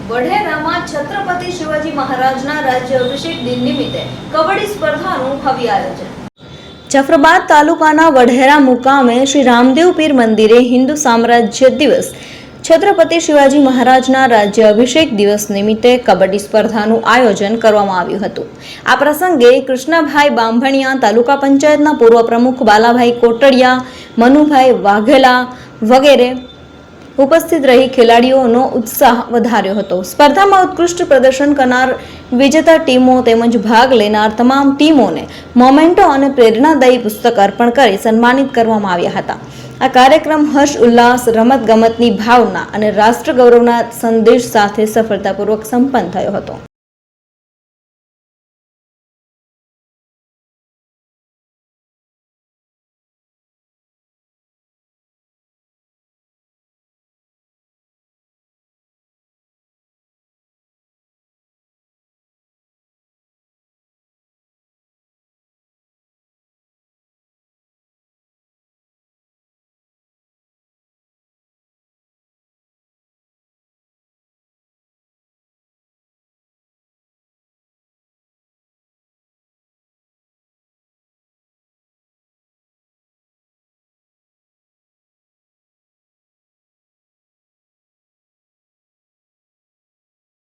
વઢેરામાં છત્રપતિ શિવાજી મહારાજના રાજ્ય અભિષેક દિન નિમિત્તે કબડ્ડી સ્પર્ધાનું ભવ્ય આયોજન। જાફરાબાદ તાલુકાના વઢેરા મુકામે શ્રી રામદેવ પીર મંદિરે હિન્દુ સામ્રાજ્ય દિવસ છત્રપતિ શિવાજી મહારાજના રાજ્ય અભિષેક દિવસ નિમિત્તે કબડ્ડી સ્પર્ધાનું આયોજન કરવામાં આવ્યું હતું। આ પ્રસંગે કૃષ્ણભાઈ બાંભણિયા, તાલુકા પંચાયતના પૂર્વ પ્રમુખ બાલાભાઈ કોટડિયા, મનુભાઈ વાઘેલા વગેરે ઉપસ્થિત રહી ખેલાડીઓનો ઉત્સાહ વધાર્યો હતો। સ્પર્ધામાં ઉત્કૃષ્ટ પ્રદર્શન કરનાર વિજેતા ટીમો તેમજ ભાગ લેનાર તમામ ટીમોને મોમેન્ટો અને પ્રેરણાદાયી પુસ્તક અર્પણ કરી સન્માનિત કરવામાં આવ્યા હતા। આ કાર્યક્રમ હર્ષ ઉલ્લાસ, રમત ગમતની ભાવના અને રાષ્ટ્ર ગૌરવના સંદેશ સાથે સફળતાપૂર્વક સંપન્ન થયો હતો।